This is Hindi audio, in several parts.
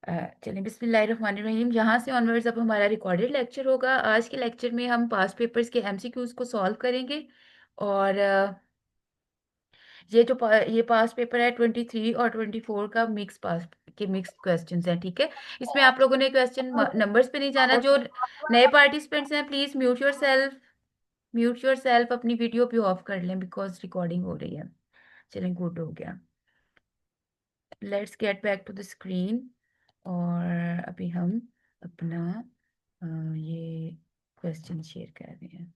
चलिए बिस्मिल्लाहिर्रहमानिर्रहीम। यहाँ से ऑनवर्ड्स अब हमारा रिकॉर्डेड लेक्चर होगा। आज के लेक्चर में हम पास्ट पेपर्स के एमसीक्यूज को सॉल्व करेंगे। और ये पास्ट पेपर है 23 और 24 का मिक्स पास के मिक्स क्वेश्चंस हैं, ठीक है। इसमें आप लोगों ने क्वेश्चन नंबर्स पे नहीं जाना। जो नए पार्टिसिपेंट्स हैं please mute your self. Mute your self, अपनी वीडियो भी ऑफ कर लें बिकॉज रिकॉर्डिंग हो रही है। चलें, गुड हो गया। Let's get back to the screen. और अभी हम अपना ये क्वेश्चन शेयर कर रहे हैं।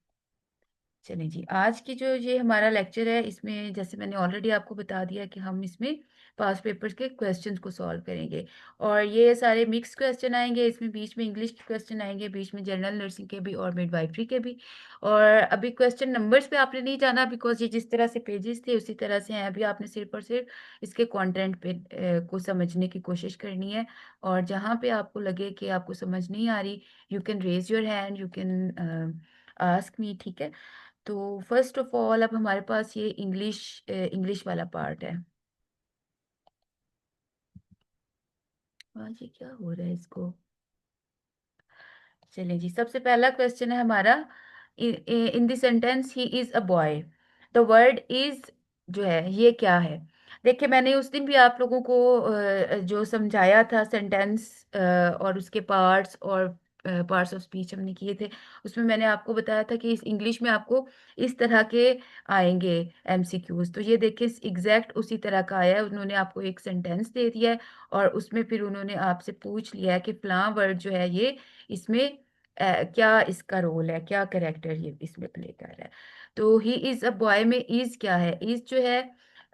चलें जी, आज की जो ये हमारा लेक्चर है इसमें जैसे मैंने ऑलरेडी आपको बता दिया कि हम इसमें पास्ट पेपर्स के क्वेश्चंस को सॉल्व करेंगे। और ये सारे मिक्स क्वेश्चन आएंगे, इसमें बीच में इंग्लिश के क्वेश्चन आएंगे, बीच में जनरल नर्सिंग के भी और मिडवाइफरी के भी। और अभी क्वेश्चन नंबर्स पे आपने नहीं जाना बिकॉज ये जिस तरह से पेजेस थे उसी तरह से हैं। अभी आपने सिर्फ और सिर्फ इसके कंटेंट पे को समझने की कोशिश करनी है। और जहाँ पे आपको लगे कि आपको समझ नहीं आ रही, you can raise your hand, you can ask me, ठीक है। तो फर्स्ट ऑफ ऑल अब हमारे पास ये इंग्लिश इंग्लिश वाला पार्ट है। आज ये क्या हो रहा है इसको। चलिए जी, सबसे पहला क्वेश्चन है हमारा। In the sentence he is a boy, the word is जो है ये क्या है। देखिए, मैंने उस दिन भी आप लोगों को जो समझाया था सेंटेंस और उसके पार्ट्स और पार्ट्स ऑफ स्पीच हमने किए थे। उसमें मैंने आपको बताया था कि इस इंग्लिश में आपको इस तरह के आएंगे एमसीक्यूज। तो ये देखिए एग्जैक्ट उसी तरह का आया है। उन्होंने आपको एक सेंटेंस दे दिया है और उसमें फिर उन्होंने आपसे पूछ लिया है कि फलां वर्ड जो है ये इसमें क्या इसका रोल है, क्या करेक्टर ये इसमें प्ले कर रहा है। तो ही इज अ बॉय में इज क्या है, इज जो है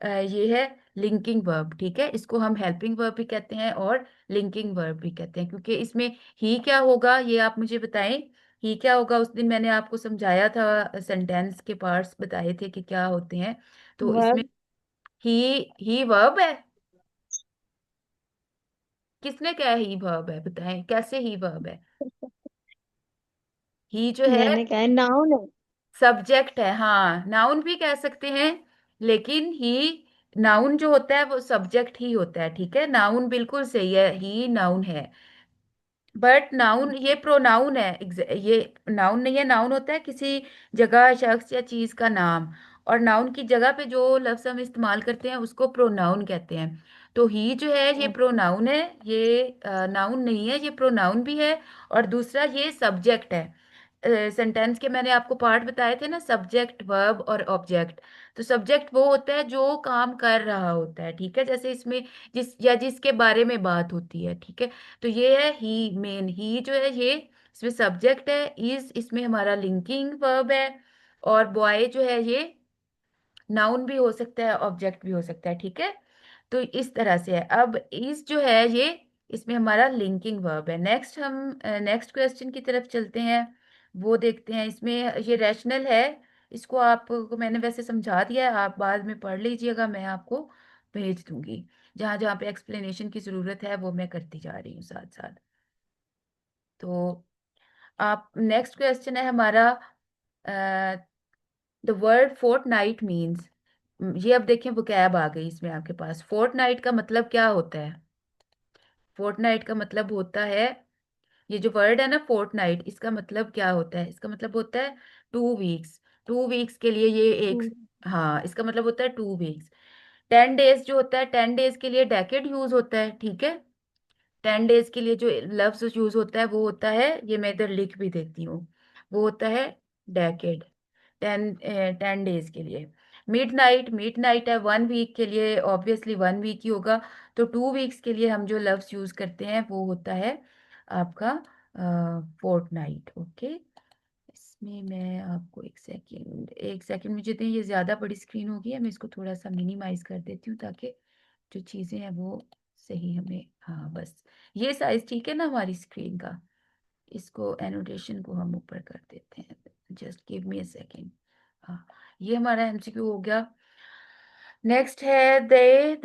ये है लिंकिंग वर्ब, ठीक है। इसको हम हेल्पिंग वर्ब भी कहते हैं और लिंकिंग वर्ब भी कहते हैं, क्योंकि इसमें ही क्या होगा ये आप मुझे बताएं। ही क्या होगा, उस दिन मैंने आपको समझाया था, सेंटेंस के पार्ट्स बताए थे कि क्या होते हैं। तो इसमें वर्ब। ही वर्ब है। किसने कहा ही वर्ब है, बताएं कैसे ही वर्ब है। ही जो है मैंने कहा है नाउन है। सब्जेक्ट है, हाँ नाउन भी कह सकते हैं। लेकिन ही नाउन जो होता है वो सब्जेक्ट ही होता है, ठीक है। नाउन बिल्कुल सही है, ही नाउन है। बट नाउन ये प्रोनाउन है। ये नाउन नहीं है। नाउन होता है किसी जगह, शख्स या चीज का नाम। और नाउन की जगह पे जो लफ्ज हम इस्तेमाल करते हैं उसको प्रोनाउन कहते हैं। तो ही जो है ये प्रोनाउन है, ये नाउन नहीं है, ये प्रोनाउन भी है। और दूसरा ये सब्जेक्ट है। सेंटेंस के मैंने आपको पार्ट बताए थे ना, सब्जेक्ट वर्ब और ऑब्जेक्ट। तो सब्जेक्ट वो होता है जो काम कर रहा होता है, ठीक है। जैसे इसमें जिसके बारे में बात होती है, ठीक है। तो ये है ही, मेन ही जो है ये इसमें सब्जेक्ट है। इज इसमें हमारा लिंकिंग वर्ब है। और बॉय जो है ये नाउन भी हो सकता है, ऑब्जेक्ट भी हो सकता है, ठीक है। तो इस तरह से है। अब इज जो है ये इसमें हमारा लिंकिंग वर्ब है। नेक्स्ट हम नेक्स्ट क्वेश्चन की तरफ चलते हैं। वो देखते हैं, इसमें ये रैशनल है। इसको आपको मैंने वैसे समझा दिया है, आप बाद में पढ़ लीजिएगा, मैं आपको भेज दूंगी। जहां जहां पे एक्सप्लेनेशन की जरूरत है वो मैं करती जा रही हूँ साथ साथ। तो आप नेक्स्ट क्वेश्चन है हमारा, द वर्ड फोर्टनाइट मीन्स। ये अब देखें वोकैब आ गई इसमें आपके पास। फोर्टनाइट का मतलब क्या होता है। फोर्टनाइट का मतलब होता है, ये जो वर्ड है ना फोर्टनाइट, इसका मतलब क्या होता है। इसका मतलब होता है 2 वीक्स। 2 वीक्स के लिए ये एक, हाँ इसका मतलब होता है 2 वीक्स। 10 डेज जो होता है, 10 डेज के लिए डेकेड यूज होता है, ठीक है। 10 डेज के लिए जो लफ्ज यूज होता है वो होता है, ये मैं इधर लिख भी देती हूँ, वो होता है डेकेड। 10 10 डेज के लिए। मिड नाइट है 1 वीक के लिए, ऑब्वियसली 1 वीक ही होगा। तो 2 वीक्स के लिए हम जो लफ्ज यूज करते हैं वो होता है आपका फोर्टनाइट, ओके। इसमें मैं आपको एक सेकंड मुझे दें, ये ज़्यादा बड़ी स्क्रीन हो गई है, मैं इसको थोड़ा सा मिनिमाइज कर देती हूँ ताकि जो चीज़ें हैं वो सही हमें, हाँ बस ये साइज ठीक है ना हमारी स्क्रीन का। इसको एनोटेशन को हम ऊपर कर देते हैं। Just give me a second. हाँ, ये हमारा एमसीक्यू हो गया। नेक्स्ट है they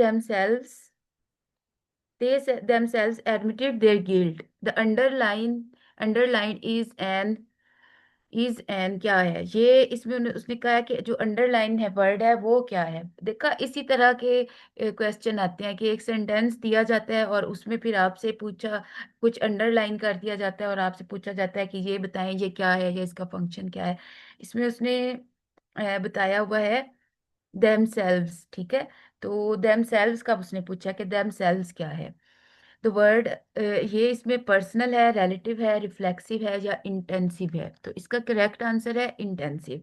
themselves admitted their guilt. The underline is an is an क्या है ये, इसमें उसने कहा है कि जो अंडरलाइन है वर्ड है वो क्या है। देखा, इसी तरह के क्वेश्चन आते हैं कि एक सेंटेंस दिया जाता है और उसमें फिर आपसे पूछा, कुछ अंडरलाइन कर दिया जाता है और आपसे पूछा जाता है कि ये बताएं ये क्या है या इसका फंक्शन क्या है। इसमें उसने बताया हुआ है देमसेल्व्स, ठीक है। तो देमसेल्व्स का उसने पूछा कि देमसेल्व्स क्या है। तो वर्ड ये इसमें पर्सनल है, रिलेटिव है, रिफ्लेक्सिव है या इंटेंसिव है। तो इसका करेक्ट आंसर है intensive.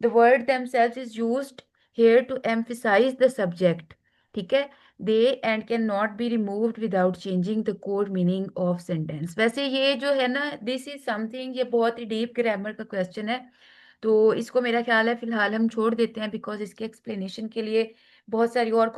The word themselves is used here to emphasize the subject, ठीक है। They and can not be removed without changing the core meaning of sentence. वैसे ये जो है ना, दिस इज समथिंग, ये बहुत ही डीप ग्रामर का क्वेश्चन है। तो इसको मेरा ख्याल है फिलहाल हम छोड़ देते हैं, बिकॉज इसके एक्सप्लेनेशन के लिए बहुत सारी और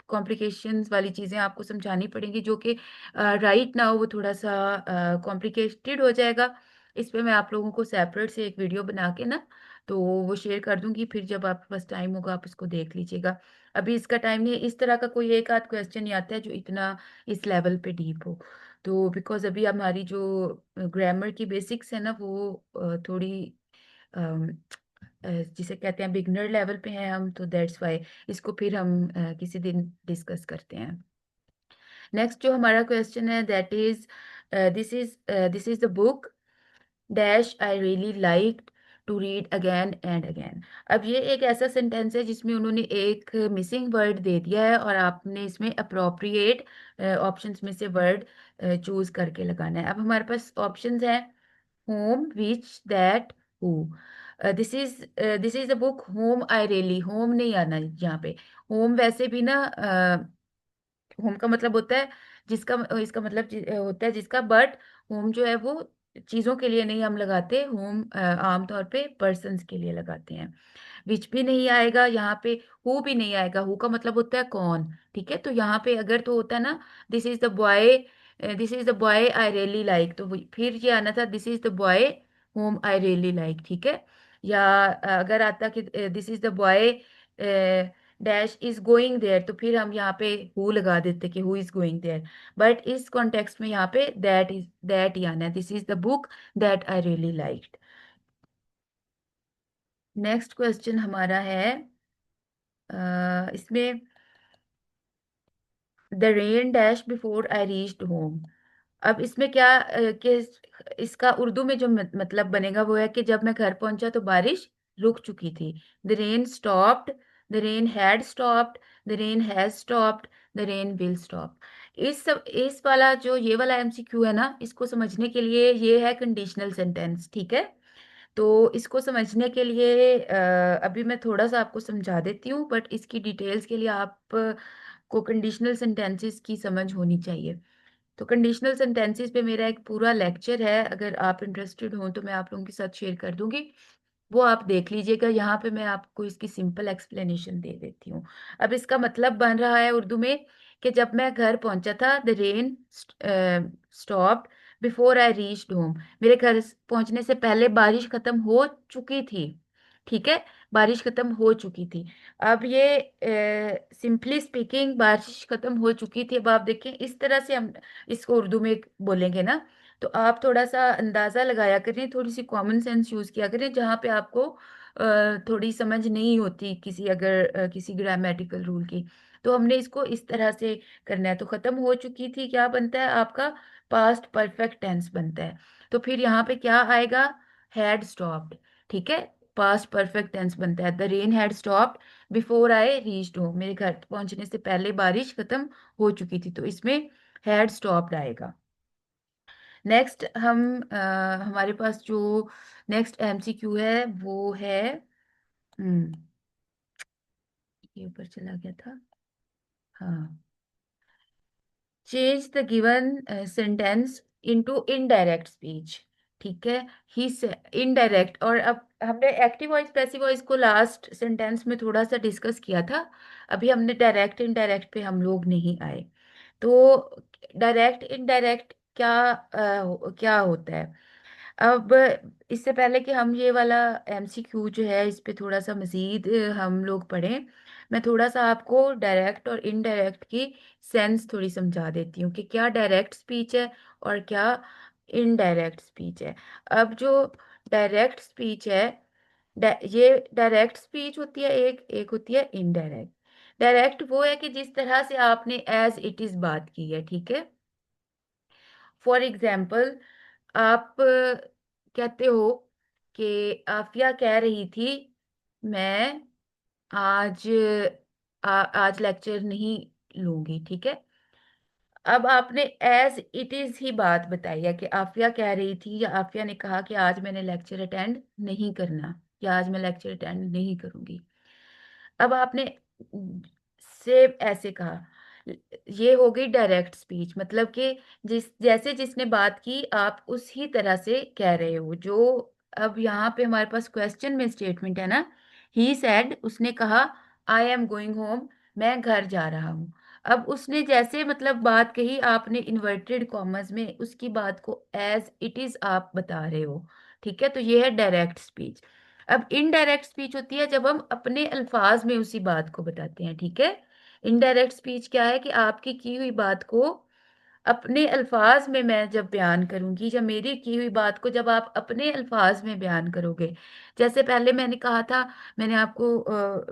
कॉम्प्लिकेशंस वाली चीज़ें आपको समझानी पड़ेंगी, जो कि राइट नाउ वो थोड़ा सा कॉम्प्लिकेटेड हो जाएगा। इस पे मैं आप लोगों को सेपरेट से एक वीडियो बना के ना, तो वो शेयर कर दूंगी, फिर जब आपके पास टाइम होगा आप उसको देख लीजिएगा। अभी इसका टाइम नहीं है। इस तरह का कोई एक आध क्वेश्चन नहीं आता है जो इतना इस लेवल पे डीप हो। तो बिकॉज अभी हमारी जो ग्रामर की बेसिक्स है ना वो थोड़ी अम, जिसे कहते हैं बिगनर लेवल पे हैं हम, तो दैट्स वाई इसको फिर हम किसी दिन डिस्कस करते हैं। नेक्स्ट जो हमारा क्वेश्चन है that is this is the book dash I really like to read again and again. अब ये एक ऐसा सेंटेंस है जिसमें उन्होंने एक मिसिंग वर्ड दे दिया है और आपने इसमें अप्रोप्रिएट ऑप्शंस में से वर्ड चूज करके लगाना है। अब हमारे पास ऑप्शंस हैं whom, which, that, who। This is the book home I really, home नहीं आना यहाँ पे। होम वैसे भी ना, होम का मतलब होता है जिसका, इसका मतलब होता है जिसका, बट होम जो है वो चीजों के लिए नहीं हम लगाते। होम आमतौर पे पर्सन्स के लिए लगाते हैं। विच भी नहीं आएगा यहाँ पे, हु भी नहीं आएगा। हु का मतलब होता है कौन, ठीक है। तो यहाँ पे अगर तो होता है ना this is the boy I really like, तो फिर ये आना था this is the boy home I really like, ठीक है। या अगर आता कि this is the boy dash is going there, तो फिर हम यहाँ पे हु लगा देते कि who is going there. But इस कॉन्टेक्स्ट में यहाँ पे दैट ही आना है, this is the book that I really liked. Next question हमारा है इसमें the rain dash before I reached home. अब इसमें क्या कि इसका उर्दू में जो मतलब बनेगा वो है कि जब मैं घर पहुंचा तो बारिश रुक चुकी थी। The rain stopped, the rain had stopped, the rain has stopped, the rain will stop. इस वाला जो ये वाला एमसीक्यू है ना, इसको समझने के लिए ये है कंडीशनल सेंटेंस, ठीक है। तो इसको समझने के लिए अभी मैं थोड़ा सा आपको समझा देती हूँ, बट इसकी डिटेल्स के लिए आप को कंडीशनल सेंटेंसेस की समझ होनी चाहिए। तो कंडीशनल सेंटेंसेस पे मेरा एक पूरा लेक्चर है, अगर आप इंटरेस्टेड हो तो मैं आप लोगों के साथ शेयर कर दूंगी, वो आप देख लीजिएगा। यहाँ पे मैं आपको इसकी सिंपल एक्सप्लेनेशन दे देती हूँ। अब इसका मतलब बन रहा है उर्दू में कि जब मैं घर पहुंचा था, the rain stopped before I reached home, मेरे घर पहुंचने से पहले बारिश खत्म हो चुकी थी, ठीक है। बारिश खत्म हो चुकी थी। अब ये सिंपली स्पीकिंग बारिश खत्म हो चुकी थी। अब आप देखें इस तरह से हम इसको उर्दू में बोलेंगे ना, तो आप थोड़ा सा अंदाजा लगाया करें, थोड़ी सी कॉमन सेंस यूज किया करें जहाँ पे आपको थोड़ी समझ नहीं होती किसी, अगर किसी ग्रामेटिकल रूल की। तो हमने इसको इस तरह से करना है। तो खत्म हो चुकी थी क्या बनता है आपका, पास्ट परफेक्ट टेंस बनता है। तो फिर यहाँ पे क्या आएगा, हैड स्टॉप्ड, ठीक है। पास्ट परफेक्ट टेंस बनता है, the rain had stopped before I reached home, मेरे घर पहुंचने से पहले बारिश खत्म हो चुकी थी, तो इसमें हैड स्टॉप्ड आएगा। नेक्स्ट हमारे पास जो नेक्स्ट एमसीक्यू है वो है, हम्म, ये ऊपर चला गया था, हाँ। Change the given sentence into indirect speech, ठीक है। ही इनडायरेक्ट, और अब हमने एक्टिव वॉइस पैसिव वॉइस को लास्ट सेंटेंस में थोड़ा सा डिस्कस किया था। अभी हमने डायरेक्ट इनडायरेक्ट पे हम लोग नहीं आए। तो डायरेक्ट इनडायरेक्ट क्या होता है। अब इससे पहले कि हम ये वाला एमसीक्यू जो है इस पे थोड़ा सा मजीद हम लोग पढ़ें, मैं थोड़ा सा आपको डायरेक्ट और इनडायरेक्ट की सेंस थोड़ी समझा देती हूँ कि क्या डायरेक्ट स्पीच है और क्या इनडायरेक्ट स्पीच है। अब जो डायरेक्ट स्पीच है। ये डायरेक्ट स्पीच होती है एक, एक होती है इनडायरेक्ट। डायरेक्ट वो है कि जिस तरह से आपने एज इट इज बात की है, ठीक है। फॉर एग्जाम्पल, आप कहते हो कि आफिया कह रही थी मैं आज आज लेक्चर नहीं लूंगी, ठीक है। अब आपने एज इट इज ही बात बताई है कि आफिया कह रही थी या आफिया ने कहा कि आज मैंने लेक्चर अटेंड नहीं करना, या आज मैं लेक्चर अटेंड नहीं करूंगी। अब आपने से ऐसे कहा, ये हो गई डायरेक्ट स्पीच, मतलब कि जिस जैसे जिसने बात की आप उसी तरह से कह रहे हो जो। अब यहाँ पे हमारे पास क्वेश्चन में स्टेटमेंट है ना, ही सेड, उसने कहा आई एम गोइंग होम, मैं घर जा रहा हूँ। अब उसने जैसे मतलब बात कही, आपने इन्वर्टेड कॉमर्स में उसकी बात को एज इट इज आप बता रहे हो, ठीक है। तो ये है डायरेक्ट स्पीच। अब इनडायरेक्ट स्पीच होती है जब हम अपने अल्फाज में उसी बात को बताते हैं, ठीक है। इनडायरेक्ट स्पीच क्या है कि आपकी की हुई बात को अपने अल्फाज में मैं जब बयान करूंगी, या मेरी की हुई बात को जब आप अपने अल्फाज में बयान करोगे। जैसे पहले मैंने कहा था, मैंने आपको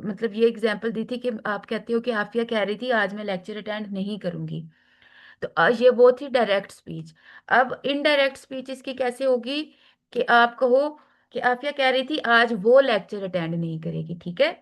मतलब ये एग्जांपल दी थी कि आप कहते हो कि आफिया कह रही थी आज मैं लेक्चर अटेंड नहीं करूंगी। तो ये वो थी डायरेक्ट स्पीच। अब इनडायरेक्ट स्पीच इसकी कैसे होगी कि आप कहो कि आफिया कह रही थी आज वो लेक्चर अटेंड नहीं करेगी, ठीक है।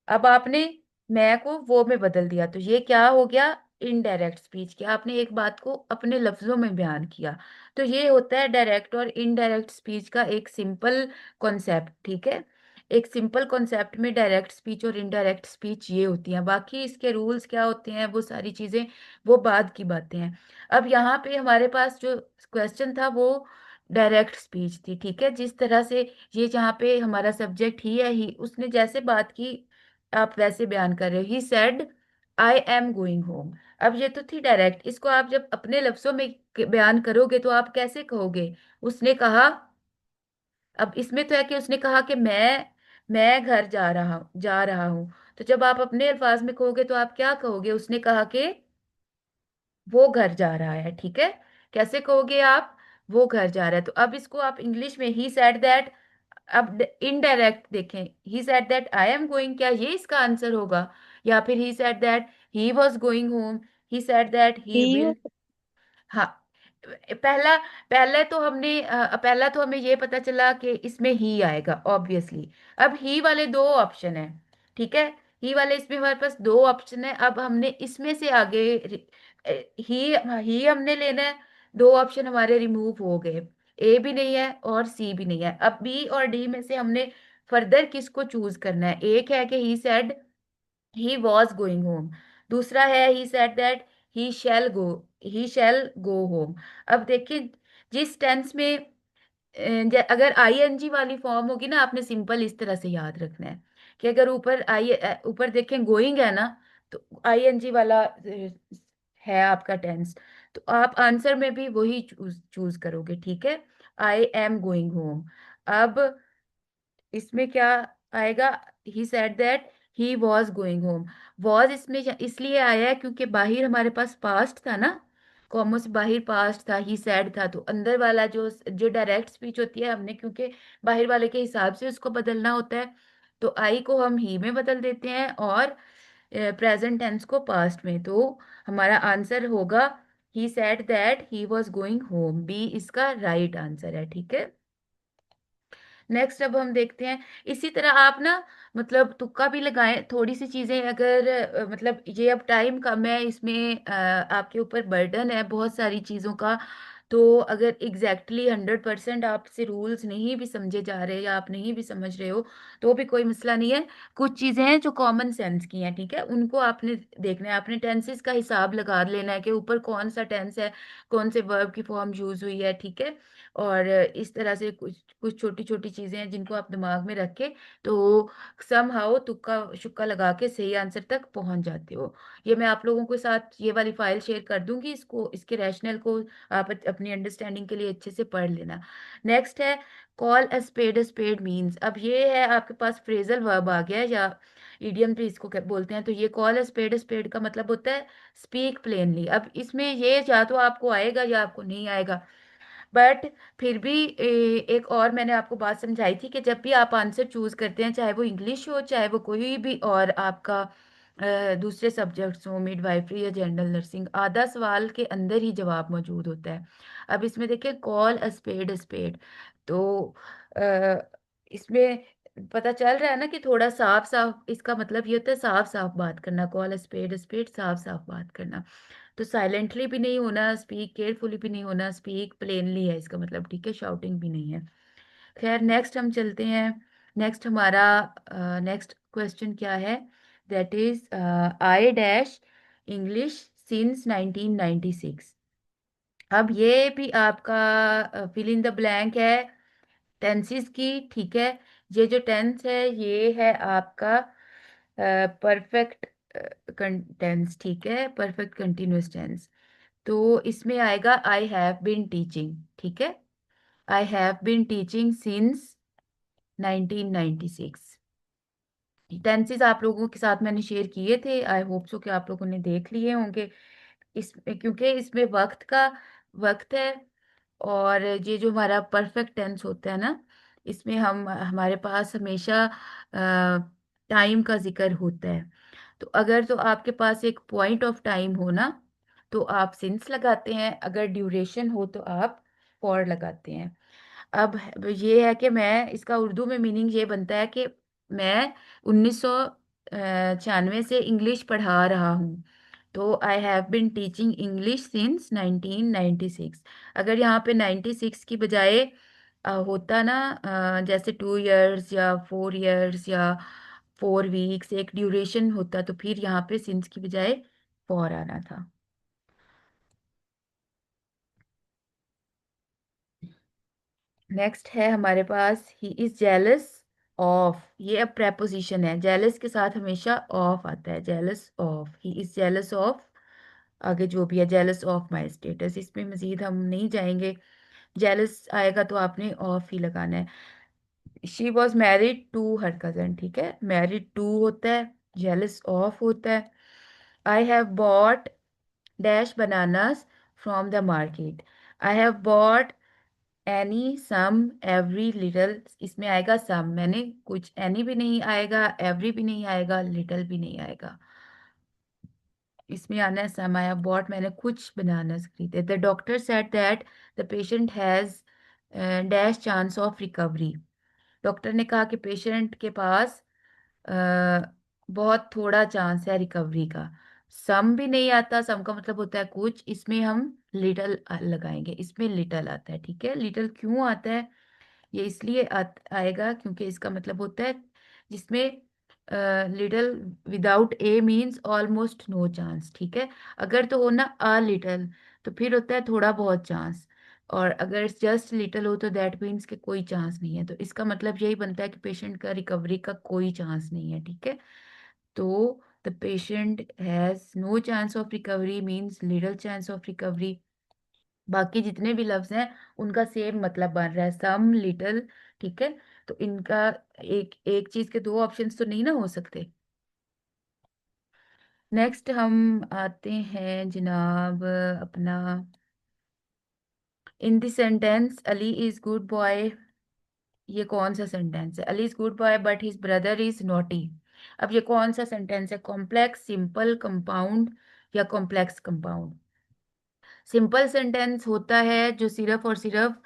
अब आपने मैं को वो में बदल दिया, तो ये क्या हो गया, इनडायरेक्ट स्पीच, कि आपने एक बात को अपने लफ्जों में बयान किया। तो ये होता है डायरेक्ट और इनडायरेक्ट स्पीच का एक सिंपल कॉन्सेप्ट, ठीक है। एक सिंपल कॉन्सेप्ट में डायरेक्ट स्पीच और इनडायरेक्ट स्पीच ये होती हैं, बाकी इसके रूल्स क्या होते हैं वो सारी चीजें वो बाद की बातें हैं। अब यहाँ पे हमारे पास जो क्वेश्चन था वो डायरेक्ट स्पीच थी, ठीक है। जिस तरह से ये जहाँ पे हमारा सब्जेक्ट ही है, ही उसने जैसे बात की आप वैसे बयान कर रहे हो, he said I am going home. अब ये तो थी डायरेक्ट, इसको आप जब अपने लफ्जों में बयान करोगे तो आप कैसे कहोगे, उसने कहा। अब इसमें तो है कि उसने कहा कि मैं घर जा रहा हूं। तो जब आप अपने अल्फाज में कहोगे तो आप क्या कहोगे, उसने कहा कि वो घर जा रहा है, ठीक है। कैसे कहोगे आप, वो घर जा रहा है। तो अब इसको आप इंग्लिश में ही सेड दैट, अब इनडायरेक्ट देखें, he said that I am going, क्या ये इसका आंसर होगा, या फिर he said that he was going home, he said that he he हो विल। हाँ, पहला पहला तो हमें ये पता चला कि इसमें ही आएगा ऑब्वियसली। अब ही वाले दो ऑप्शन है, ठीक है। ही वाले इसमें हमारे पास दो ऑप्शन है, अब हमने इसमें से आगे ही हमने लेना है। दो ऑप्शन हमारे रिमूव हो गए, ए भी नहीं है और सी भी नहीं है। अब बी और डी में से हमने फर्दर किसको चूज करना है, एक है कि he said he was going home, दूसरा है he said that he shall go he shall go home. अब देखिए, जिस टेंस में अगर आईएनजी वाली फॉर्म होगी ना, आपने सिंपल इस तरह से याद रखना है कि अगर ऊपर देखें गोइंग है ना, तो आईएनजी वाला है आपका टेंस, तो आप आंसर में भी वही चूज चूज करोगे, ठीक है। आई एम गोइंग होम। अब इसमें क्या आएगा, ही said that he was going home. Was इसमें इसलिए आया है क्योंकि बाहिर हमारे पास पास्ट था ना, कॉमो से बाहिर पास्ट था, ही सेड था, तो अंदर वाला जो जो डायरेक्ट स्पीच होती है हमने क्योंकि बाहिर वाले के हिसाब से उसको बदलना होता है, तो आई को हम ही में बदल देते हैं और प्रेजेंट टेंस को पास्ट में। तो हमारा आंसर होगा he said that he was going home, B इसका राइट आंसर है, ठीक है। नेक्स्ट अब हम देखते हैं, इसी तरह आप ना मतलब तुक्का भी लगाएं, थोड़ी सी चीजें अगर मतलब ये अब टाइम कम है इसमें, आपके ऊपर बर्डन है बहुत सारी चीजों का। तो अगर एग्जैक्टली 100% आपसे रूल्स नहीं भी समझे जा रहे या आप नहीं भी समझ रहे हो तो भी कोई मसला नहीं है। कुछ चीजें हैं जो कॉमन सेंस की हैं, ठीक है, उनको आपने देखना है, आपने टेंसेस का हिसाब लगा लेना है कि ऊपर कौन सा टेंस है, कौन से वर्ब की फॉर्म यूज हुई है, ठीक है। और इस तरह से कुछ कुछ छोटी छोटी चीजें हैं जिनको आप दिमाग में रख के तो सम हाउ तुक्का शुक्का लगा के सही आंसर तक पहुंच जाते हो। ये मैं आप लोगों के साथ ये वाली फाइल शेयर कर दूंगी, इसको इसके रैशनल को आप अपनी अंडरस्टैंडिंग के लिए अच्छे से पढ़ लेना। नेक्स्ट है कॉल अ स्पेड मीन्स। अब ये है आपके पास फ्रेजल वर्ब आ गया है, या इडियम भी इसको बोलते हैं। तो ये कॉल अ स्पेड का मतलब होता है स्पीक प्लेनली। अब इसमें ये या तो आपको आएगा या आपको नहीं आएगा। बट फिर भी एक और मैंने आपको बात समझाई थी कि जब भी आप आंसर चूज करते हैं, चाहे वो इंग्लिश हो चाहे वो कोई भी और आपका दूसरे सब्जेक्ट्स हो, मिडवाइफरी या जनरल नर्सिंग, आधा सवाल के अंदर ही जवाब मौजूद होता है। अब इसमें देखिए, कॉल अ स्पेड, तो इसमें पता चल रहा है ना कि थोड़ा साफ साफ, इसका मतलब ये होता है साफ साफ बात करना, कॉल अ स्पेड, साफ साफ बात करना। तो साइलेंटली भी नहीं होना, स्पीक केयरफुली भी नहीं होना, स्पीक प्लेनली है इसका मतलब, ठीक है, शाउटिंग भी नहीं है। खैर, नेक्स्ट हम चलते हैं। नेक्स्ट हमारा नेक्स्ट क्वेश्चन क्या है? That is I dash English since 1996। अब ये भी आपका फिल इन द ब्लैंक है टेंसेस की, ठीक है। ये जो टेंस है ये है आपका परफेक्ट टेंस, ठीक है, परफेक्ट कंटिन्यूअस टेंस। तो इसमें आएगा आई हैव बीन टीचिंग, ठीक है। I have been teaching since 1996। Tenses आप लोगों के साथ मैंने शेयर किए थे, आई होप सो कि आप लोगों ने देख लिए होंगे। इस क्योंकि इसमें वक्त है, और ये जो हमारा परफेक्ट टेंस होता है ना, इसमें हम हमारे पास हमेशा टाइम का जिक्र होता है। तो अगर तो आपके पास एक पॉइंट ऑफ टाइम हो ना, तो आप सिंस लगाते हैं, अगर ड्यूरेशन हो तो आप फॉर लगाते हैं। अब ये है कि मैं इसका उर्दू में मीनिंग ये बनता है कि मैं 1996 से इंग्लिश पढ़ा रहा हूँ। तो I have been teaching English since 1996। अगर यहाँ पे 96 की बजाय होता ना, जैसे 2 इयर्स या 4 इयर्स या 4 वीक्स, एक ड्यूरेशन होता, तो फिर यहाँ पे सिंस की बजाय फॉर आना था। नेक्स्ट है हमारे पास ही इज जेलस ऑफ। ये अब प्रेपोजिशन है, जेलस के साथ हमेशा ऑफ आता है, jealous of, he is jealous of. आगे जो भी है, जेलस ऑफ माई स्टेटस, इसमें मजीद हम नहीं जाएंगे। जेलस आएगा तो आपने ऑफ ही लगाना है। She was married to her cousin, ठीक है, मैरिड टू होता है, जेलस ऑफ होता है। I have bought dash bananas from the market. I have bought any some every little, इसमें आएगा सम, मैंने कुछ, एनी भी नहीं आएगा, एवरी भी नहीं आएगा, लिटल भी नहीं आएगा, इसमें आना है सम। आई हैव बॉट, मैंने कुछ बनानास खरीदे। The doctor said that the patient has dash chance of recovery. Doctor ने कहा कि पेशेंट के पास बहुत थोड़ा चांस है रिकवरी का। सम भी नहीं आता, सम का मतलब होता है कुछ, इसमें हम लिटल लगाएंगे, इसमें लिटल आता है, ठीक है। लिटल क्यों आता है? ये इसलिए आएगा क्योंकि इसका मतलब होता है जिसमें little without a means almost no chance, ठीक है। अगर तो हो ना अ लिटल, तो फिर होता है थोड़ा बहुत चांस, और अगर जस्ट लिटल हो तो दैट मीन्स कि कोई चांस नहीं है। तो इसका मतलब यही बनता है कि पेशेंट का रिकवरी का कोई चांस नहीं है, ठीक है। तो the patient has no chance of recovery means little chance of recovery. बाकी जितने भी लफ्ज हैं उनका सेम मतलब बन रहा है, सम, लिटिल, ठीक है। तो इनका एक एक चीज के दो ऑप्शंस तो नहीं ना हो सकते। नेक्स्ट हम आते हैं जनाब अपना, in the sentence Ali is good boy, ये कौन सा सेंटेंस है? Ali is good boy but his brother is naughty. अब ये कौन सा सेंटेंस है? कॉम्प्लेक्स, सिंपल, कंपाउंड या कॉम्प्लेक्स कंपाउंड? सिंपल सेंटेंस होता है जो सिर्फ और सिर्फ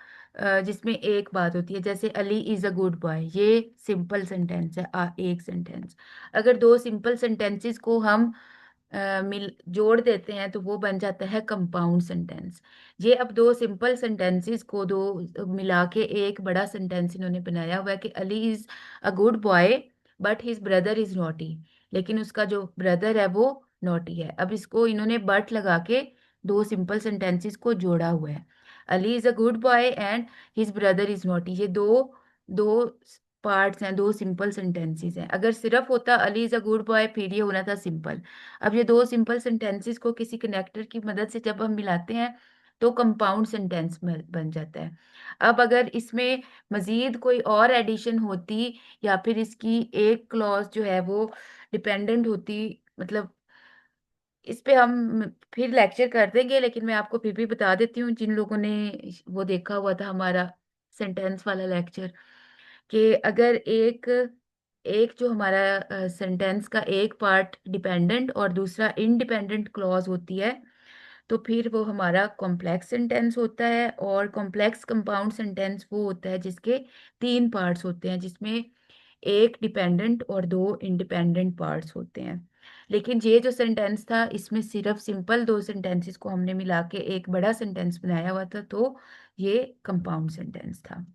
जिसमें एक बात होती है, जैसे Ali is a good boy, ये सिंपल सेंटेंस है, एक सेंटेंस। अगर दो सिंपल सेंटेंसेस को हम मिल जोड़ देते हैं तो वो बन जाता है कंपाउंड सेंटेंस। ये अब दो सिंपल सेंटेंसेस को दो मिला के एक बड़ा सेंटेंस इन्होंने बनाया हुआ है कि Ali is a good boy but his brother is naughty, लेकिन उसका जो ब्रदर है वो नॉटी है। अब इसको इन्होंने बट लगा के दो सिंपल सेंटेंसेस को जोड़ा हुआ है, Ali is a good boy and his brother is naughty. ये दो दो पार्ट्स हैं, दो सिंपल सेंटेंसेस हैं। अगर सिर्फ होता Ali is a good boy फिर ये होना था सिंपल। अब ये दो सिंपल सेंटेंसेस को किसी कनेक्टर की मदद से जब हम मिलाते हैं तो कंपाउंड सेंटेंस बन जाता है। अब अगर इसमें मजीद कोई और एडिशन होती, या फिर इसकी एक क्लॉज जो है वो डिपेंडेंट होती, मतलब इस पे हम फिर लेक्चर कर देंगे, लेकिन मैं आपको फिर भी बता देती हूँ जिन लोगों ने वो देखा हुआ था हमारा सेंटेंस वाला लेक्चर, कि अगर एक एक जो हमारा सेंटेंस का एक पार्ट डिपेंडेंट और दूसरा इंडिपेंडेंट क्लॉज होती है, तो फिर वो हमारा कॉम्प्लेक्स सेंटेंस होता है। और कॉम्प्लेक्स कंपाउंड सेंटेंस वो होता है जिसके तीन पार्ट्स होते हैं, जिसमें एक डिपेंडेंट और दो इंडिपेंडेंट पार्ट्स होते हैं। लेकिन ये जो सेंटेंस था, इसमें सिर्फ सिंपल दो सेंटेंसेस को हमने मिला के एक बड़ा सेंटेंस बनाया हुआ था, तो ये कंपाउंड सेंटेंस था।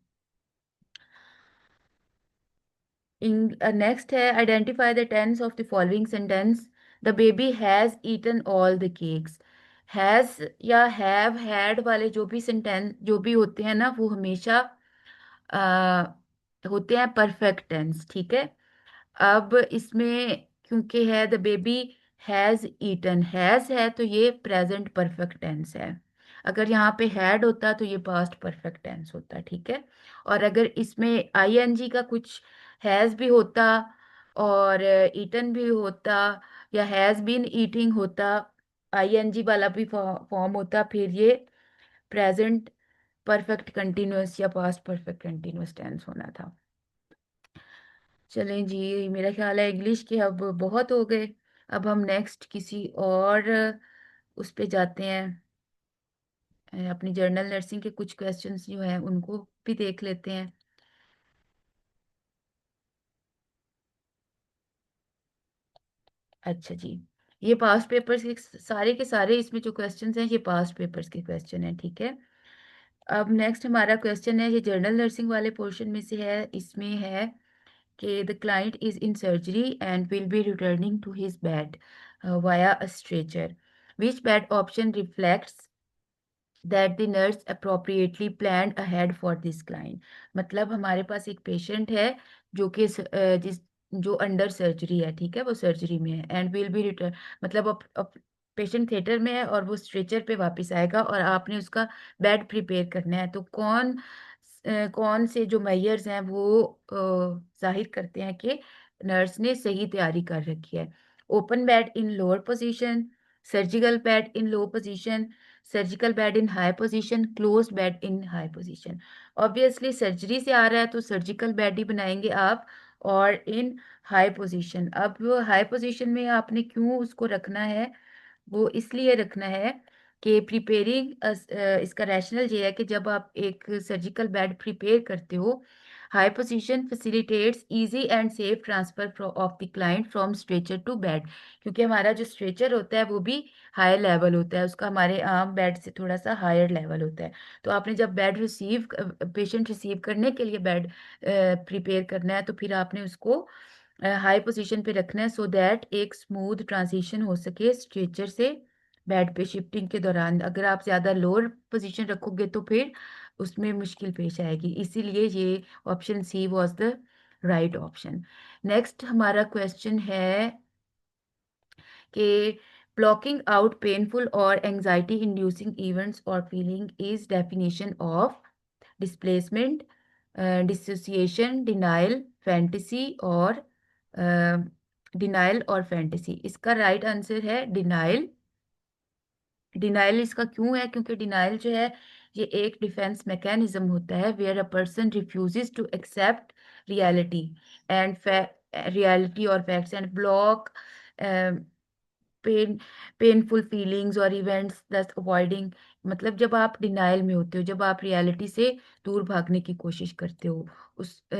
नेक्स्ट है, identify the tense of the following sentence. The baby has eaten all the cakes. Has या हैव हैड वाले जो भी सेंटेंस जो भी होते हैं ना, वो हमेशा आ, होते हैं परफेक्ट टेंस, ठीक है। अब इसमें क्योंकि है the baby has eaten, has है तो ये प्रेजेंट परफेक्ट टेंस है। अगर यहाँ पे हैड होता तो ये पास्ट परफेक्ट टेंस होता, ठीक है। और अगर इसमें आईएनजी का कुछ हैज भी होता और ईटन भी होता, या हैज बीन ईटिंग होता, आईएनजी वाला भी फॉर्म होता, फिर ये प्रेजेंट परफेक्ट कंटिन्यूअस या पास्ट परफेक्ट कंटिन्यूअस टेंस होना था। चलें जी, मेरा ख्याल है इंग्लिश के अब बहुत हो गए। अब हम नेक्स्ट किसी और उस पे जाते हैं। अपनी जर्नल नर्सिंग के कुछ क्वेश्चंस जो हैं उनको भी देख लेते हैं। अच्छा जी, ये पास्ट पेपर्स के सारे इसमें जो क्वेश्चंस हैं ये पास्ट पेपर्स के क्वेश्चन हैं, ठीक है। अब नेक्स्ट हमारा क्वेश्चन है, ये जर्नल नर्सिंग वाले पोर्शन में से है। इसमें है कि the client is in surgery and will be returning to his bed via a stretcher, which bed option reflects that the nurse appropriately planned ahead for this client। मतलब हमारे पास एक पेशेंट है जो कि जिस जो अंडर सर्जरी है, ठीक है, वो सर्जरी में है, एंड विल बी रिटर्न, मतलब अब पेशेंट थिएटर में है और वो स्ट्रेचर पे वापस आएगा और आपने उसका बेड प्रिपेयर करना है। तो कौन से जो मेजर्स हैं वो जाहिर करते हैं कि नर्स ने सही तैयारी कर रखी है। Open bed in lower position, surgical bed in low position, surgical bed in high position, close bed in high position. Obviously surgery से आ रहा है तो सर्जिकल बेड ही बनाएंगे आप, और इन हाई पोजीशन। अब वो हाई पोजीशन में आपने क्यों उसको रखना है, वो इसलिए रखना है कि प्रिपेयरिंग, इसका रैशनल ये है कि जब आप एक सर्जिकल बेड प्रिपेयर करते हो, high position facilitates easy and safe transfer of the client from stretcher to bed. क्योंकि हमारा जो स्ट्रेचर होता है वो भी हाई लेवल होता है, उसका हमारे आम बेड से थोड़ा सा हायर लेवल होता है। तो आपने जब बेड रिसीव पेशेंट रिसीव करने के लिए बेड प्रिपेयर करना है, तो फिर आपने उसको हाई पोजीशन पे रखना है, सो दैट एक स्मूथ ट्रांजिशन हो सके स्ट्रेचर से बेड पे शिफ्टिंग के दौरान। अगर आप ज़्यादा लोअर पोजीशन रखोगे तो फिर उसमें मुश्किल पेश आएगी, इसीलिए ये option she was the right option. Next हमारा क्वेश्चन है कि blocking out painful or anxiety inducing events or feeling is definition of displacement, dissociation, denial, fantasy और डिनाइल और फैंटेसी। इसका राइट आंसर है डिनाइल। डिनाइल इसका क्यों है, क्योंकि डिनाइल जो है ये एक डिफेंस मैकेनिज्म होता है, where a person refuses to accept reality and reality और facts and block pain painful feelings और इवेंट्स, दस अवॉइडिंग। मतलब जब आप डिनाइल में होते हो, जब आप रियलिटी से दूर भागने की कोशिश करते हो,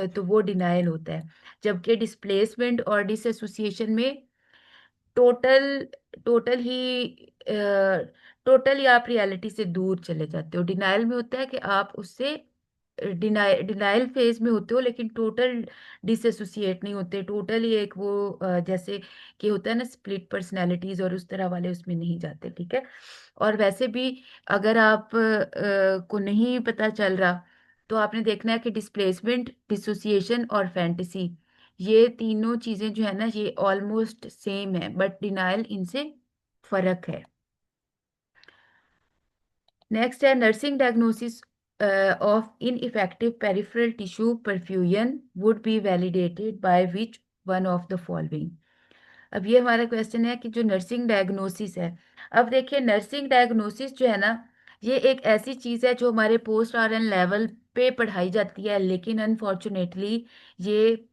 तो वो डिनाइल होता है। जबकि डिस्प्लेसमेंट और डिसएसोसिएशन में टोटल टोटल ही टोटली आप रियलिटी से दूर चले जाते हो। डिनाइल में होता है कि आप उससे डिनाइल फेज में होते हो, लेकिन टोटल डिसएसोसिएट नहीं होते, टोटली एक वो जैसे कि होता है ना स्प्लिट पर्सनैलिटीज, और उस तरह वाले उसमें नहीं जाते, ठीक है। और वैसे भी अगर आप को नहीं पता चल रहा, तो आपने देखना है कि डिस्प्लेसमेंट, डिसोसिएशन और फैंटेसी, ये तीनों चीजें जो है ना ये ऑलमोस्ट सेम है, बट डिनाइल इनसे फर्क है। नेक्स्ट है, nursing diagnosis of ineffective peripheral tissue perfusion would be validated by which one of the following. अब ये हमारा क्वेश्चन है कि जो नर्सिंग डायग्नोसिस है, अब देखिए नर्सिंग डायग्नोसिस जो है ना, ये एक ऐसी चीज है जो हमारे पोस्ट आर एन लेवल पे पढ़ाई जाती है, लेकिन अनफॉर्चुनेटली ये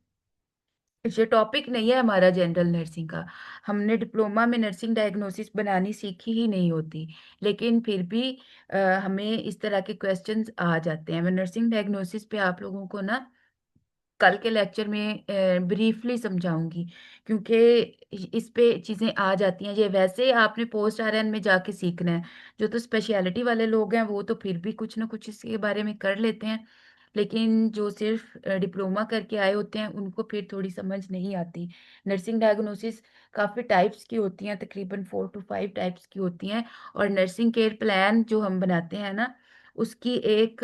ये टॉपिक नहीं है हमारा जनरल नर्सिंग का। हमने डिप्लोमा में नर्सिंग डायग्नोसिस बनानी सीखी ही नहीं होती, लेकिन फिर भी हमें इस तरह के क्वेश्चंस आ जाते हैं। मैं नर्सिंग डायग्नोसिस पे आप लोगों को ना कल के लेक्चर में ब्रीफली समझाऊंगी, क्योंकि इस पे चीजें आ जाती हैं। ये वैसे आपने पोस्ट आरएन में जाके सीखना है। जो तो स्पेशलिटी वाले लोग हैं वो तो फिर भी कुछ ना कुछ इसके बारे में कर लेते हैं, लेकिन जो सिर्फ डिप्लोमा करके आए होते हैं उनको फिर थोड़ी समझ नहीं आती। नर्सिंग डायग्नोसिस काफ़ी टाइप्स की होती हैं, तकरीबन 4 to 5 टाइप्स की होती हैं। और नर्सिंग केयर प्लान जो हम बनाते हैं ना, उसकी एक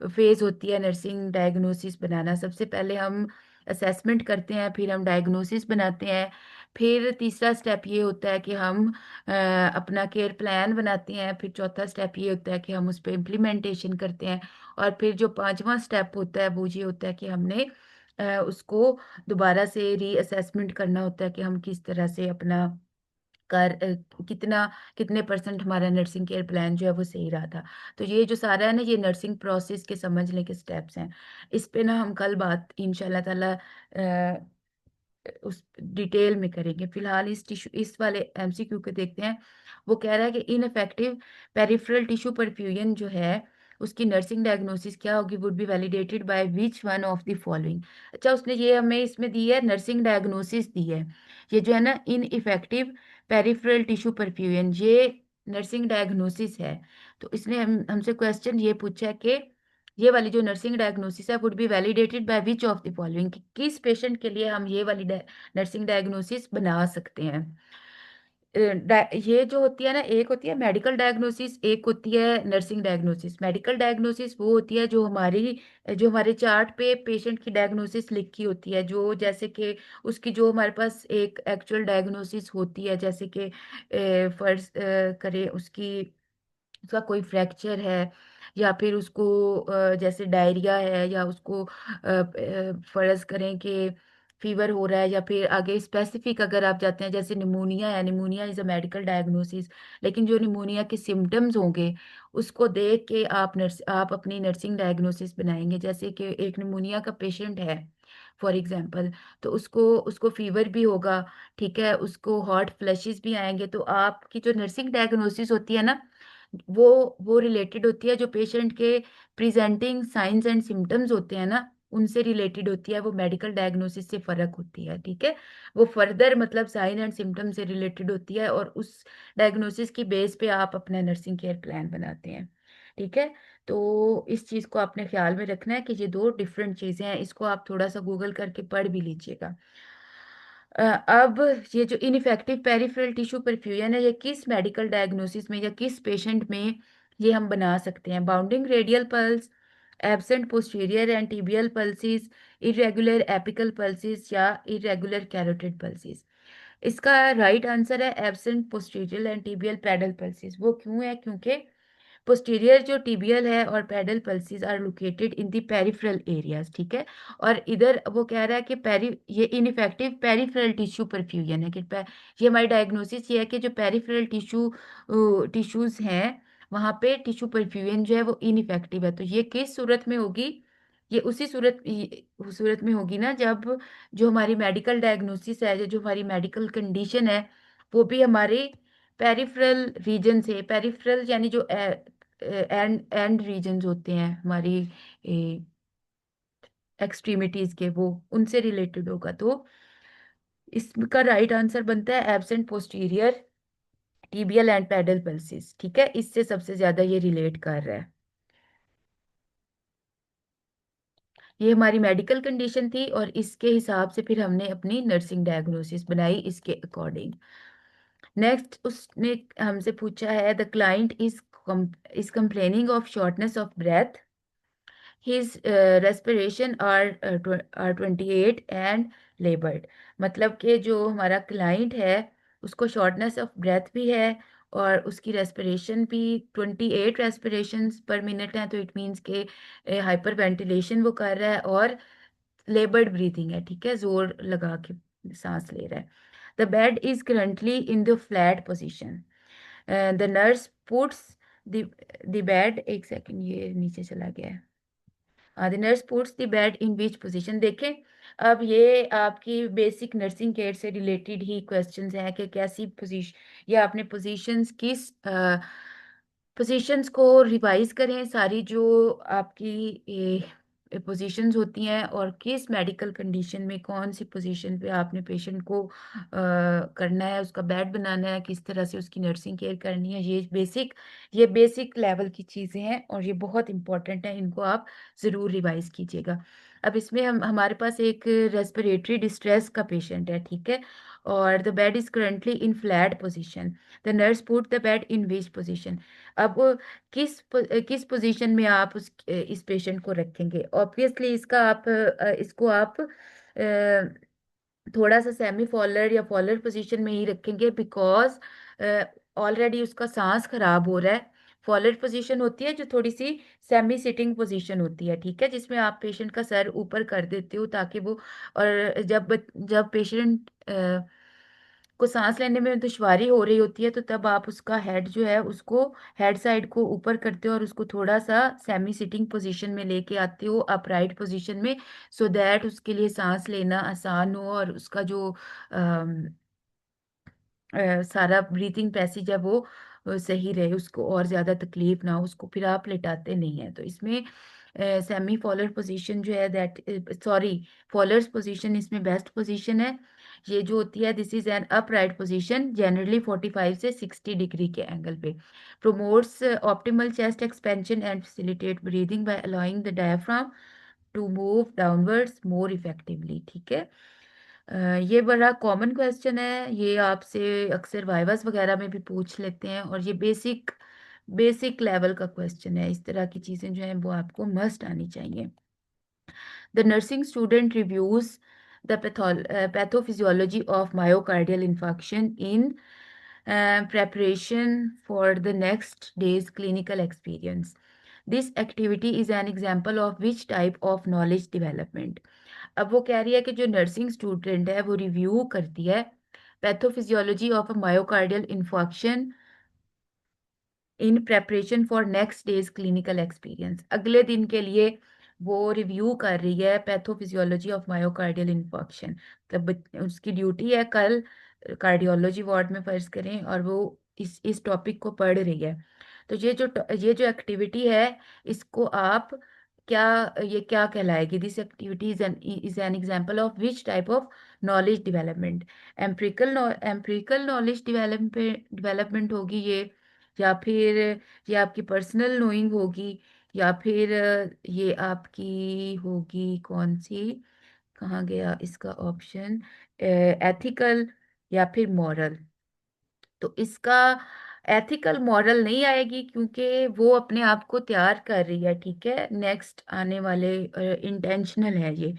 फेज होती है नर्सिंग डायग्नोसिस बनाना। सबसे पहले हम असेसमेंट करते हैं, फिर हम डायग्नोसिस बनाते हैं, फिर तीसरा स्टेप ये होता है कि हम अपना केयर प्लान बनाते हैं, फिर चौथा स्टेप ये होता है कि हम उस पर इम्प्लीमेंटेशन करते हैं, और फिर जो पांचवा स्टेप होता है वो ये होता है कि हमने उसको दोबारा से रीअसेसमेंट करना होता है कि हम किस तरह से अपना कितना कितने परसेंट हमारा नर्सिंग केयर प्लान जो है वो सही रहा था। तो ये जो सारा है ना, ये नर्सिंग प्रोसेस के समझने के स्टेप्स हैं। इस पे ना हम कल बात इंशाल्लाह ताला उस डिटेल में करेंगे। फिलहाल इस वाले एमसीक्यू के देखते हैं। वो कह रहा है कि इनफेक्टिव पेरिफेरल टिश्यू परफ्यूजन जो है उसकी नर्सिंग डायग्नोसिस क्या होगी, would be validated by which one of the following. अच्छा, उसने ये हमें इसमें दी है नर्सिंग डायग्नोसिस दी है। ये जो है ना इनइफेक्टिव पेरिफेरल टिश्यू परफ्यूजन, ये नर्सिंग डायग्नोसिस है। तो इसने हमसे क्वेश्चन ये पूछा है कि ये वाली जो नर्सिंग डायग्नोसिस है would be validated by which of the following, किस पेशेंट के लिए हम ये वाली नर्सिंग डायग्नोसिस बना सकते हैं। ये जो होती है ना, एक होती है मेडिकल डायग्नोसिस, एक होती है नर्सिंग डायग्नोसिस। मेडिकल डायग्नोसिस वो होती है जो हमारे चार्ट पे पेशेंट की डायग्नोसिस लिखी होती है, जो जैसे कि उसकी जो हमारे पास एक एक्चुअल डायग्नोसिस होती है, जैसे कि फर्ज करें उसका कोई फ्रैक्चर है, या फिर उसको जैसे डायरिया है, या उसको फर्ज करें कि फीवर हो रहा है, या फिर आगे स्पेसिफिक अगर आप जाते हैं जैसे निमोनिया है, pneumonia is a medical diagnosis. लेकिन जो निमोनिया के सिम्टम्स होंगे उसको देख के आप अपनी नर्सिंग डायग्नोसिस बनाएंगे। जैसे कि एक निमोनिया का पेशेंट है फॉर एग्जांपल, तो उसको उसको फीवर भी होगा, ठीक है, उसको हॉट फ्लैशेस भी आएंगे, तो आपकी जो नर्सिंग डायग्नोसिस होती है ना, वो रिलेटेड होती है जो पेशेंट के प्रेजेंटिंग साइंस एंड सिम्टम्स होते हैं ना, उनसे रिलेटेड होती है। वो मेडिकल डायग्नोसिस से फर्क होती है, ठीक है। वो फर्दर मतलब साइन एंड सिम्टम से रिलेटेड होती है, और उस डायग्नोसिस की बेस पे आप अपना नर्सिंग केयर प्लान बनाते हैं, ठीक है। तो इस चीज़ को आपने ख्याल में रखना है कि ये दो डिफरेंट चीज़ें हैं। इसको आप थोड़ा सा गूगल करके पढ़ भी लीजिएगा। अब ये जो इनफेक्टिव पेरिफेरल टिश्यू परफ्यूजन है, ये किस मेडिकल डायग्नोसिस में या किस पेशेंट में ये हम बना सकते हैं। Bounding radial pulse, absent posterior and tibial pulses, irregular apical pulses या इरेगुलर कैरोटिड पल्सिस। इसका राइट आंसर है absent posterior and tibial pedal pulses. वो क्यों है? क्योंकि पोस्टीरियर जो टिबियल है और pedal pulses are located in the peripheral areas, ठीक है। और इधर वो कह रहा है कि ये इनइफेक्टिव पेरिफेरल टिश्यू परफ्यूजन है कि ये हमारी डायग्नोसिस ये है कि जो पेरिफेरल टिश्यूज हैं वहां पे टिश्यू परफ्यूजन जो है वो इनइफेक्टिव है। तो ये किस सूरत में होगी? ये उसी सूरत में होगी ना, जब जो हमारी मेडिकल डायग्नोसिस है, जो हमारी मेडिकल कंडीशन है, वो भी हमारे पेरिफेरल रीजन से, पेरिफेरल यानी जो एंड रीजन्स होते हैं हमारी एक्सट्रीमिटीज के, वो उनसे रिलेटेड होगा। तो इसका राइट आंसर बनता है absent posterior tibial and pedal pulses, ठीक है। इससे सबसे ज्यादा ये रिलेट कर रहा है। ये हमारी मेडिकल कंडीशन थी, और इसके हिसाब से फिर हमने अपनी नर्सिंग डायग्नोसिस बनाई इसके अकॉर्डिंग। नेक्स्ट उसने हमसे पूछा है the client is complaining of shortness of breath, his respiration are 28 and labored। मतलब कि जो हमारा क्लाइंट है उसको शॉर्टनेस ऑफ ब्रेथ भी है, और उसकी रेस्पिरेशन भी 28 रेस्पिरेशन पर मिनट है। तो इट मीन्स के हाइपर वेंटिलेशन वो कर रहा है, और लेबर्ड ब्रीथिंग है, ठीक है, जोर लगा के सांस ले रहा है। The bed is currently in the flat position, the nurse puts the bed, एक सेकेंड ये नीचे चला गया है, the nurse puts the bed in which position. देखें, अब ये आपकी बेसिक नर्सिंग केयर से रिलेटेड ही क्वेश्चंस हैं कि कैसी पोजीशन, या आपने पोजीशंस किस पोजीशंस को रिवाइज करें सारी जो आपकी पोजीशंस होती हैं, और किस मेडिकल कंडीशन में कौन सी पोजीशन पे आपने पेशेंट को करना है, उसका बेड बनाना है, किस तरह से उसकी नर्सिंग केयर करनी है। ये बेसिक लेवल की चीज़ें हैं और ये बहुत इंपॉर्टेंट है, इनको आप ज़रूर रिवाइज कीजिएगा। अब इसमें हम हमारे पास एक रेस्पिरेटरी डिस्ट्रेस का पेशेंट है, ठीक है, और the bed is currently in flat position, the nurse put the bed in which position. अब किस पोजीशन में आप इस पेशेंट को रखेंगे? ऑब्वियसली इसका आप इसको आप थोड़ा सा सेमी फॉलर या फॉलर पोजीशन में ही रखेंगे, बिकॉज ऑलरेडी उसका सांस खराब हो रहा है। फॉलर पोजीशन होती है जो थोड़ी सी सेमी सिटिंग पोजीशन होती है, ठीक है, जिसमें आप पेशेंट का सर ऊपर कर देते हो ताकि वो, और जब जब पेशेंट को सांस लेने में दुश्वारी हो रही होती है तो तब आप उसका हेड जो है उसको, हेड साइड को ऊपर करते हो और उसको थोड़ा सा सेमी सिटिंग पोजीशन में लेके आते हो, अपराइट पोजीशन में, सो दैट उसके लिए सांस लेना आसान हो और उसका जो सारा ब्रीथिंग पैसेज है वो सही रहे, उसको और ज्यादा तकलीफ ना हो, उसको फिर आप लेटाते नहीं है। तो इसमें सेमी फॉलर पोजीशन जो है, दैट सॉरी, फॉलर्स पोजीशन इसमें बेस्ट पोजीशन है। ये जो होती है, this is an upright position, generally 45 से 60 डिग्री के एंगल पे, promotes optimal chest expansion and facilitate breathing by allowing the diaphragm to move downwards more effectively, ठीक है। ये बड़ा कॉमन क्वेश्चन है, ये आपसे अक्सर वाइवास वगैरह में भी पूछ लेते हैं, और ये बेसिक बेसिक लेवल का क्वेश्चन है। इस तरह की चीज़ें जो हैं वो आपको मस्ट आनी चाहिए। The nursing student reviews the pathophysiology of myocardial infection in preparation for the next day's clinical experience. This activity is an example of which type of knowledge development. अब वो कह रही है कि जो नर्सिंग स्टूडेंट है वो रिव्यू करती है pathophysiology of a myocardial infarction in preparation for next days clinical experience. अगले दिन के लिए वो रिव्यू कर रही है पैथोफिजियोलॉजी ऑफ मायोकार्डियल इन्फॉक्शन। तब उसकी ड्यूटी है कल कार्डियोलॉजी वार्ड में फर्ज करें, और वो इस टॉपिक को पढ़ रही है। तो ये जो एक्टिविटी है, इसको आप क्या, ये क्या कहलाएगी? This activity is an example of which type of knowledge development? Empirical knowledge development होगी ये, या फिर ये आपकी पर्सनल नोइंग होगी, या फिर ये आपकी होगी कौन सी, कहाँ गया इसका ऑप्शन, एथिकल या फिर मॉरल? तो इसका एथिकल मॉरल नहीं आएगी क्योंकि वो अपने आप को तैयार कर रही है, ठीक है, नेक्स्ट आने वाले, इंटेंशनल है ये।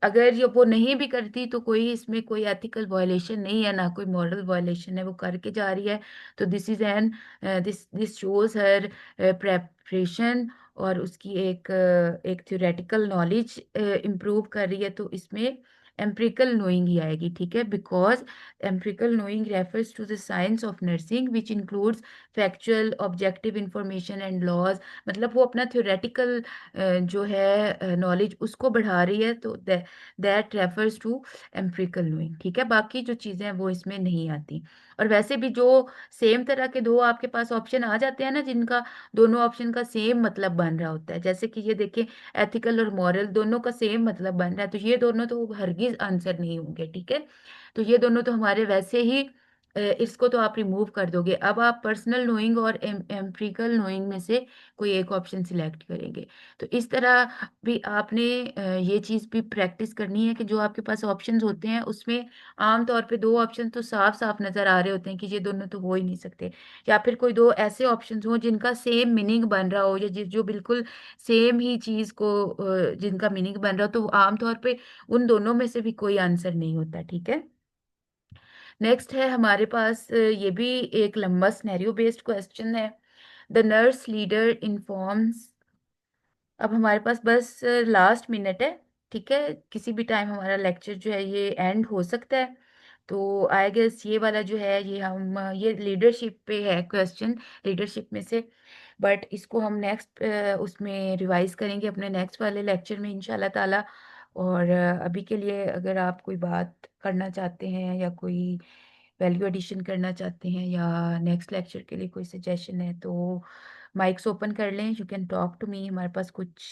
अगर ये वो नहीं भी करती तो कोई इसमें कोई एथिकल वायलेशन नहीं है, ना कोई मॉरल वायलेशन है, वो करके जा रही है। तो this is N this this shows her preparation, और उसकी एक थ्योरेटिकल नॉलेज इम्प्रूव कर रही है। तो इसमें एम्पिरिकल नोइंग ही आएगी, ठीक है, because empirical knowing refers to the science of nursing which includes factual objective information and laws. मतलब वो अपना थ्योरेटिकल जो है नॉलेज उसको बढ़ा रही है, तो that refers to empirical knowing, ठीक है। बाकी जो चीज़ें हैं वो इसमें नहीं आती। और वैसे भी जो सेम तरह के दो आपके पास ऑप्शन आ जाते हैं ना, जिनका दोनों ऑप्शन का सेम मतलब बन रहा होता है, जैसे कि ये देखिए, एथिकल और मॉरल दोनों का सेम मतलब बन रहा है, तो ये दोनों तो हरगिज आंसर नहीं होंगे, ठीक है। तो ये दोनों तो हमारे वैसे ही, इसको तो आप रिमूव कर दोगे। अब आप पर्सनल नोइंग और एम्पिरिकल नोइंग में से कोई एक ऑप्शन सिलेक्ट करेंगे। तो इस तरह भी आपने ये चीज़ भी प्रैक्टिस करनी है कि जो आपके पास ऑप्शंस होते हैं उसमें आमतौर पे दो ऑप्शन तो साफ साफ नज़र आ रहे होते हैं कि ये दोनों तो हो ही नहीं सकते, या फिर कोई दो ऐसे ऑप्शंस हो जिनका सेम मीनिंग बन रहा हो, या जो बिल्कुल सेम ही चीज़ को जिनका मीनिंग बन रहा हो, तो आमतौर पे उन दोनों में से भी कोई आंसर नहीं होता, ठीक है। नेक्स्ट है हमारे पास, ये भी एक लंबा सिनेरियो बेस्ड क्वेश्चन है। द नर्स लीडर इन्फॉर्म्स, अब हमारे पास बस लास्ट मिनट है, ठीक है, किसी भी टाइम हमारा लेक्चर जो है ये एंड हो सकता है। तो आई गेस ये वाला जो है ये हम ये लीडरशिप पे है क्वेश्चन, लीडरशिप में से। बट इसको हम नेक्स्ट उसमें रिवाइज करेंगे अपने नेक्स्ट वाले लेक्चर में इंशाल्लाह ताला। और अभी के लिए अगर आप कोई बात करना चाहते हैं या कोई वैल्यू एडिशन करना चाहते हैं या नेक्स्ट लेक्चर के लिए कोई सजेशन है तो माइक्स ओपन कर लें, you can talk to me. हमारे पास कुछ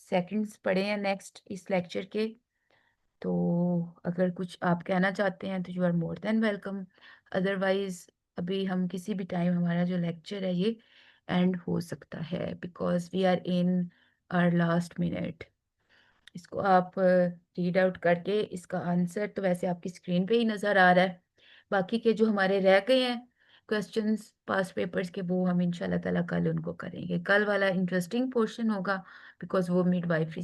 सेकंड्स पड़े हैं नेक्स्ट इस लेक्चर के। तो अगर कुछ आप कहना चाहते हैं तो you are more than welcome. Otherwise अभी हम किसी भी टाइम हमारा जो लेक्चर है ये एंड हो सकता है, because we are in our last minute. इसको आप रीड आउट करके इसका आंसर तो वैसे आपकी स्क्रीन पे ही नज़र आ रहा है। बाकी के जो हमारे रह गए हैं क्वेश्चंस पास पेपर्स के, वो हम इंशाल्लाह ताला कल उनको करेंगे। कल वाला इंटरेस्टिंग पोर्शन होगा बिकॉज वो मिड वाइफरी